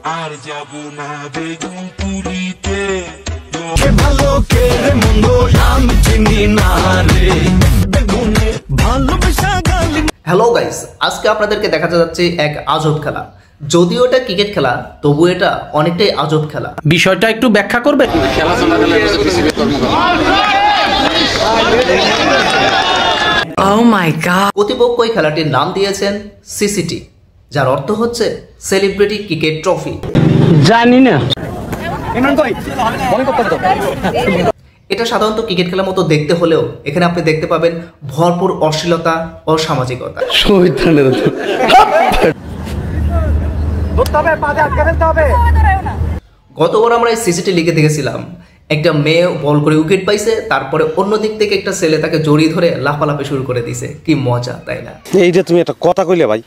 আর যাব না বেগুন পুরিতে ভালো কে রে মন্দ আমি চিনি না রে বেগুনে ভালোবাসা গালি। হ্যালো গাইস, আজকে আপনাদেরকে দেখাতে যাচ্ছে এক আজব খেলা। যদিও এটা ক্রিকেট খেলা, তবু এটা অনেকটাই আজব খেলা। বিষয়টা একটু ব্যাখ্যা করবে? খেলা চলাকালে Oh my god! কর্তৃপক্ষ এই খেলাটির নাম দিয়েছেন সিসিটি, যার অর্থ হচ্ছে সেলিব্রিটি ক্রিকেট ট্রফি। জানি না। এটা সাধারণত ক্রিকেট খেলার মতো দেখতে হলেও এখানে আপনি দেখতে পাবেন ভরপুর অশ্লীলতা ও সামাজিকতা। গতবার আমরা এই সিসিটি লিগে দেখেছিলাম একটা মেয়ে বল করে উইকেট পাইছে, তারপরে অন্য দিক থেকে একটা ছেলে তাকে জড়িয়ে ধরে লাফালাফি শুরু করে দিছে। কি মজা, তাই না? এইটা তুমি একটা কথা কইলে ভাই।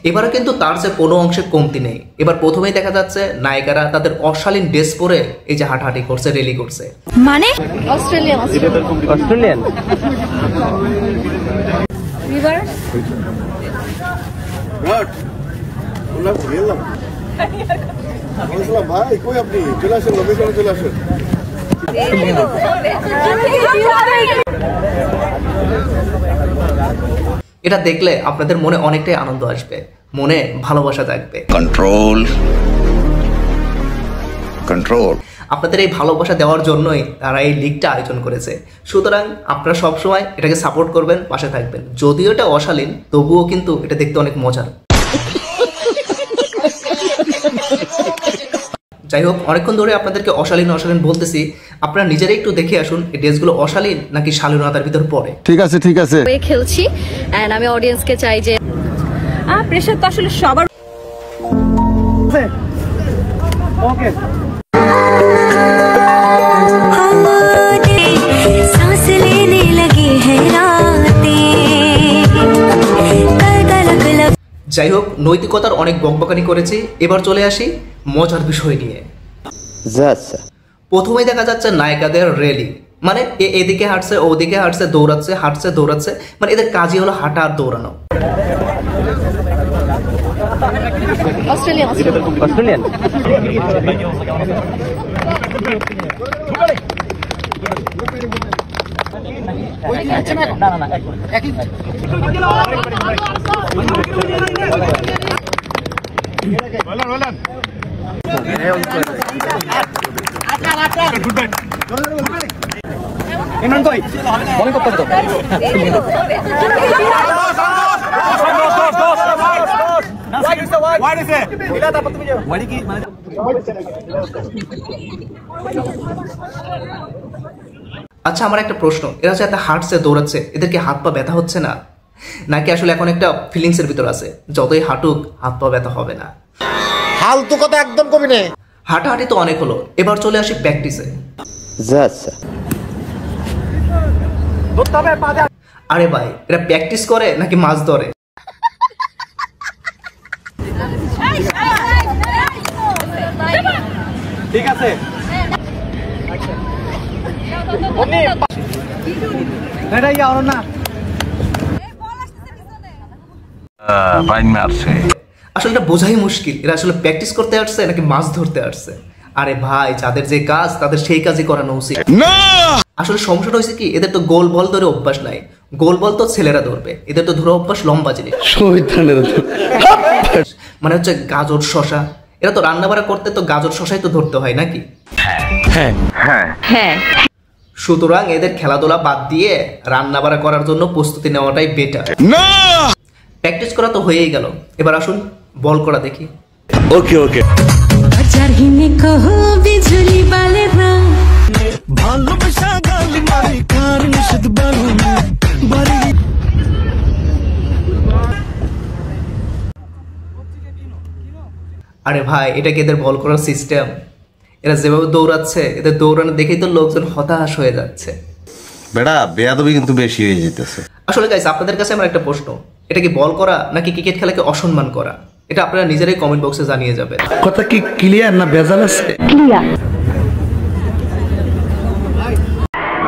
এবারে কিন্তু তার যে কোনো অংশে কমতি নেই। এবার প্রথমেই দেখা যাচ্ছে নায়িকারা তাদের অশালীন ড্রেস পরে এই যে হাঁটাহাঁটি করছে, রেলি করছে। মানে অস্ট্রেলিয়ান ভাই কই আপনি? চলে আসেন, লোকেশনে চলে আসেন। এটা দেখলে আপনাদের মনে অনেকটাই আনন্দ আসবে, মনে ভালোবাসা থাকবে। কন্ট্রোল কন্ট্রোল আপনাদের এই ভালোবাসা দেওয়ার জন্যই তারা এই লিগটা আয়োজন করেছে। সুতরাং আপনারা সবসময় এটাকে সাপোর্ট করবেন, পাশে থাকবেন। যদিও এটা অশালীন, তবুও কিন্তু এটা দেখতে অনেক মজার। যাই হোক, অনেকক্ষণ ধরে আপনাদেরকে অশালীন অশালীন বলতেছি, আপনারা নিজেরাই একটু দেখে আসুন এই ড্রেসগুলো অশালীন নাকি শালীনতার ভিতর পড়ে। ঠিক আছে ঠিক আছে, খেলছি এন্ড আমি অডিয়েন্সকে চাই যে প্রেসার তো আসলে সবার। ওকে, सांस लेने लगी है रातें। যাই হোক, নৈতিকতার অনেক বকবকানি করেছি, এবার চলে আসি মজার বিষয় নিয়ে। প্রথমেই দেখা যাচ্ছে নায়িকাদের রেলি, মানে এদিকে হাঁটছে, ওদিকে হাঁটছে, দৌড়াচ্ছে, হাঁটছে, দৌড়াচ্ছে, মানে এদের কাজই হলো হাঁটা আর দৌড়ানো। অস্ট্রেলিয়ান আচ্ছা, আমার একটা প্রশ্ন, এরা যে এত হাঁটছে দৌড়াচ্ছে, এদেরকে হাত পা ব্যথা হচ্ছে না? নাকি আসলে এখন একটা ফিলিংস এর ভিতর আছে, যতই হাঁটুক হাত পা ব্যথা হবে না? ফালতু কথা একদম কবি না। হাঁটাহাঁটি তো অনেক হলো, এবার চলে আসি প্র্যাকটিসে। আরে ভাই, এরা প্র্যাকটিস করে নাকি মাছ ধরে? ঠিক আছে, আসলে এটা বোঝাই মুশকিল, এরা আসলে প্র্যাকটিস করতে আসছে নাকি মাছ ধরতে আসছে। আরে ভাই, যাদের যে কাজ তাদের সেই কাজই করানো উচিত। আসলে সমস্যাটা হয়েছে কি, এদের তো গোল বল ধরে অভ্যাস নাই। গোল বল তো ছেলেরা ধরবে, এদের তো ধরে অভ্যাস লম্বা জিনিস, মানে হচ্ছে গাজর শশা। এরা তো রান্না বাড়া করতে তো গাজর শশাই তো ধরতে হয় নাকি? সুতরাং এদের খেলাধুলা বাদ দিয়ে রান্না বাড়া করার জন্য প্রস্তুতি নেওয়াটাই বেটার। প্র্যাকটিস করা তো হয়েই গেল, এবার আসুন বল করা দেখি। ওকে ওকে, ভালোবাসা গালি মারি কার নিষেধ বালু বাড়ি। আরে ভাই, এটা কি এদের বল করার সিস্টেম? এরা যেভাবে দৌড়াচ্ছে, এদের দৌড়ানো দেখেই তো লোকজন হতাশ হয়ে যাচ্ছে। বেড়া বেয়াদবি কিন্তু বেশি হয়ে যেতেছে। আসলে গাইস, আপনাদের কাছে আমার একটা প্রশ্ন, এটা কি বল করা নাকি ক্রিকেট খেলাকে অসম্মান করা? এটা আপনারা নিজেরাই কমেন্ট বক্সে জানিয়ে যাবেন। কথা কি ক্লিয়ার না ভেজাল আছে? ক্লিয়ার।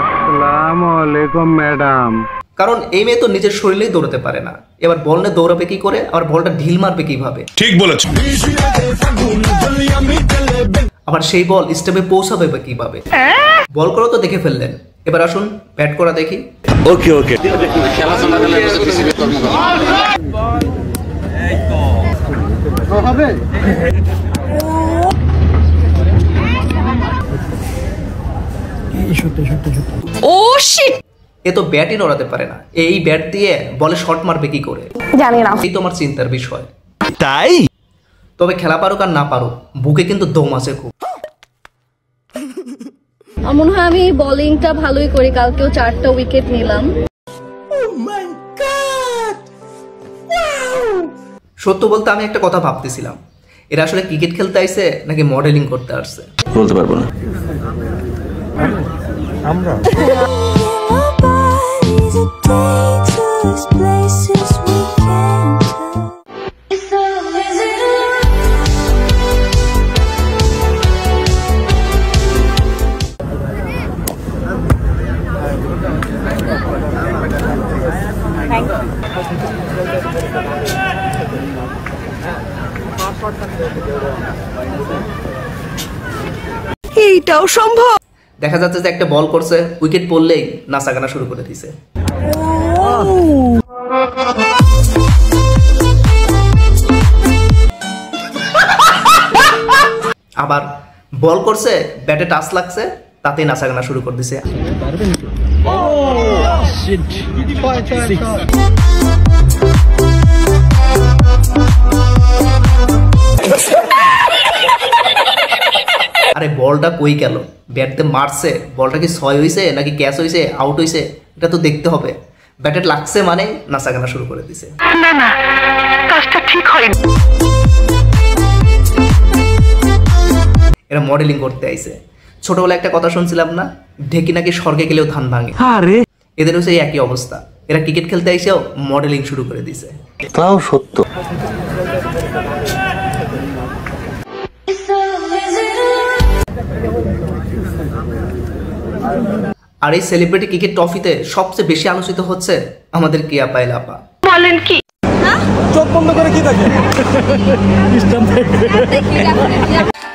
আসসালামু আলাইকুম ম্যাডাম। কারণ এই মেয়ে তো নিজের শরীরেই দৌড়াতে পারে না, এবার বল নিয়ে দৌড়াবে কি করে, আর বলটা ঢিল মারবে কিভাবে? ঠিক বলেছো। আবার সেই বল স্টেপে পৌঁছাবে বা কিভাবে? বল করো তো দেখে ফেললেন, এবার আসুন ব্যাট করা দেখি। ওকে ওকে ও শিট, এ তো ব্যাটই নড়াতে পারে না, এই ব্যাট দিয়ে বলে শট মারবে কি করে? জানি না। এই তোমার চিন্তার বিষয়। তাই তবে খেলা পারুক আর না পারুক, বুকে কিন্তু দম আছে খুব। আমার মনে হয় আমি বোলিংটা ভালোই করি, কালকেও 4টা উইকেট নিলাম। সত্য বলতে আমি একটা কথা ভাবতেছিলাম, এরা আসলে ক্রিকেট খেলতে আইছে নাকি মডেলিং করতে আসছে? বলতে পারবো না। এইটাও সম্ভব? দেখা যাচ্ছে যে একটা বল করছে, উইকেট পড়লেই নাচাগানা শুরু করে দিছে। আবার বল করছে, ব্যাটে টাচ লাগছে, তাতেই নাচাগানা শুরু করে দিছে। আরে বলটা কই গেল? ব্যাটতে মারছে, বলটা কি 6 হইছে নাকি ক্যাচ হইছে, আউট হইছে, এটা তো দেখতে হবে। ব্যাটে লাগছে মানে নাচাগানা শুরু করে দিছে। না না, কাজটা ঠিক হয়নি। এরা মডেলিং করতে আইছে। ছোটবেলায় একটা কথা শুনছিলাম না, ঢেকি নাকি স্বর্গে গেলেও ধান ভাঙে। আরে এদের হচ্ছে এই একই অবস্থা, এরা ক্রিকেট খেলতে আইসেও মডেলিং শুরু করে দিছে। তাও সত্য। আর এই সেলিব্রিটি ক্রিকেট ট্রফিতে সবচেয়ে বেশি আলোচিত হচ্ছে আমাদের কিয়া পায়েল আপা। বলেন কি? চোখ বন্ধ করে কি দেখে?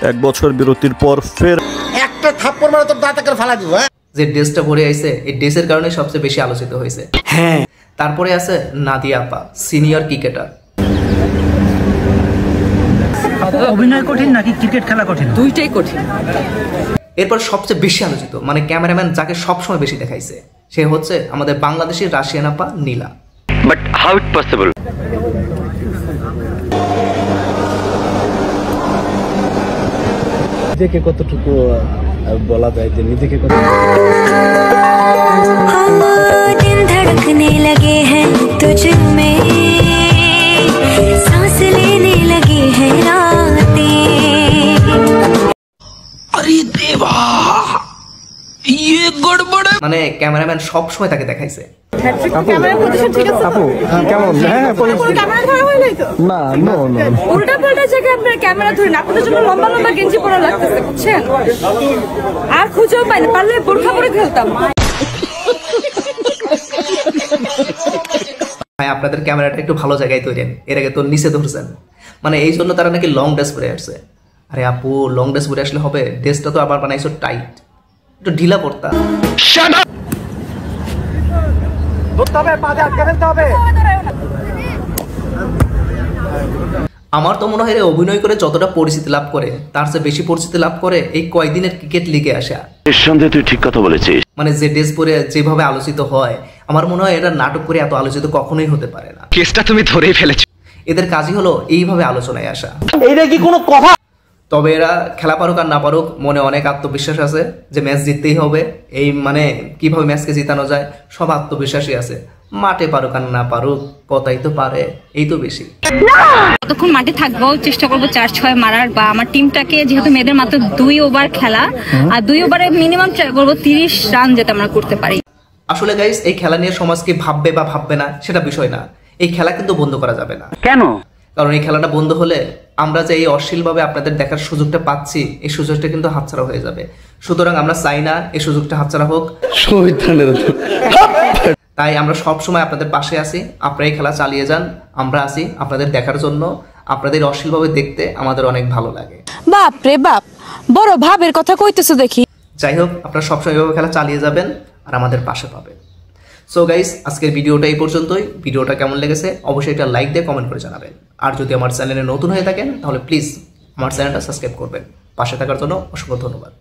1 বছর বিরতির পর ফের একটা থাপ্পড় মারা তোর দাঁত করে ফালা দিব। যে ড্রেসটা পরে আইছে, এই ড্রেসের কারণে সবচেয়ে বেশি আলোচিত হয়েছে। হ্যাঁ, তারপরে আছে নাদিয়া আপা, সিনিয়র ক্রিকেটার। অভিনয় কঠিন নাকি ক্রিকেট খেলা কঠিন? দুইটাই কঠিন। এরপর সবচেয়ে বেশি আলোচিত মানে ক্যামেরাম্যান যাকে সবসময় বেশি দেখাইছে, সে হচ্ছে আমাদের বাংলাদেশের রাশিয়ান আপা Nila. But how it possible? নিজেকে কতটুকু বলা যায় যে নিজেকে কত दिन धड़कने लगे हैं तुझ में, सांस लेने लगी हैं रातें। अरे देवा, ये गड़बड़ है। মানে ক্যামেরাম্যান সব সময় তাকে দেখাইছে। ক্যামেরা পজিশন ঠিক আছে? আপু কেমন? হ্যাঁ, ক্যামেরা ধরা হয় নাই তো? না নো নো, উল্টা পাল্টা জায়গায় আপনার ক্যামেরা ধরে না, আপনাদের জন্য লম্বা লম্বা গেঞ্জি পরা লাগতেছে, বুঝছেন? আর খুঁজেও পাই না, পারলে বোরখা পরে খেলতাম। ভাই আপনাদের ক্যামেরাটা একটু ভালো জায়গায় তৈরেন, এর আগে তো নিচে ধরছেন। মানে এই জন্য তারা নাকি লং ড্রেস পরে আসছে। আরে আপু লং ড্রেস পরে আসলে হবে? ড্রেসটা তো আবার বানাইছো টাইট, একটু ঢিলা পড়তা। আমার তো মনে হয় রে, অভিনয় করে যতটা পরিচিতি লাভ করে তার চেয়ে বেশি পরিচিতি লাভ করে এই কয়দিনের ক্রিকেট লিগে আসা। নিঃসন্দেহে তুই ঠিক কথা বলেছিস। মানে যে ড্রেস পরে যেভাবে আলোচিত হয়, আমার মনে হয় এটা নাটক করে এত আলোচিত কখনোই হতে পারে না। কেসটা তুমি ধরেই ফেলেছো। এদের কাজই হলো এইভাবে আলোচনায় আসা। এইটা কি কোনো কথা? তবে এরা খেলা পারুক আর না পারুক, মনে অনেক আত্মবিশ্বাস আছে যে ম্যাচ জিততেই হবে। এই মানে কিভাবে ম্যাচকে জিতানো যায় সব আত্মবিশ্বাসী আছে। মাঠে পারুক আর না পারুক, কথাই তো পারে, এই তো বেশি। ততক্ষণ মাঠে থাকবো, চেষ্টা করবো 4-6 মারার, বা আমার টিমটাকে যেহেতু মেয়েদের মাত্র 2 ওভার খেলা, আর 2 ওভারে মিনিমাম ট্রাই করবো 30 রান যাতে আমরা করতে পারি। আসলে গাইস, এই খেলা নিয়ে সমাজ কি ভাববে বা ভাববে না সেটা বিষয় না, এই খেলা কিন্তু বন্ধ করা যাবে না। কেন? কারণ এই খেলাটা বন্ধ হলে আমরা যে এই অশ্লীলভাবে আপনাদের দেখার সুযোগটা পাচ্ছি, এই সুযোগটা কিন্তু হাতছাড়া হয়ে যাবে। সুতরাং আমরা চাই না এই সুযোগটা হাতছাড়া হোক। তাই আমরা সব সময় আপনাদের পাশে আছি, আপনারা এই খেলা চালিয়ে যান, আমরা আছি আপনাদের দেখার জন্য। আপনাদের অশ্লীলভাবে দেখতে আমাদের অনেক ভালো লাগে। বাপ রে বাপ, বড় ভাবের কথা কইতেছো দেখি। যাই হোক, আপনারা সবসময় এভাবে খেলা চালিয়ে যাবেন আর আমাদের পাশে পাবেন। সো গাইস, আজকের ভিডিওটা এই পর্যন্তই। ভিডিওটা কেমন লেগেছে অবশ্যই একটা লাইক দিয়ে কমেন্ট করে জানাবেন। আর যদি আমার চ্যানেলে নতুন হয়ে থাকেন তাহলে প্লিজ আমার চ্যানেলটা সাবস্ক্রাইব করবেন। পাশে থাকার জন্য অসংখ্য ধন্যবাদ।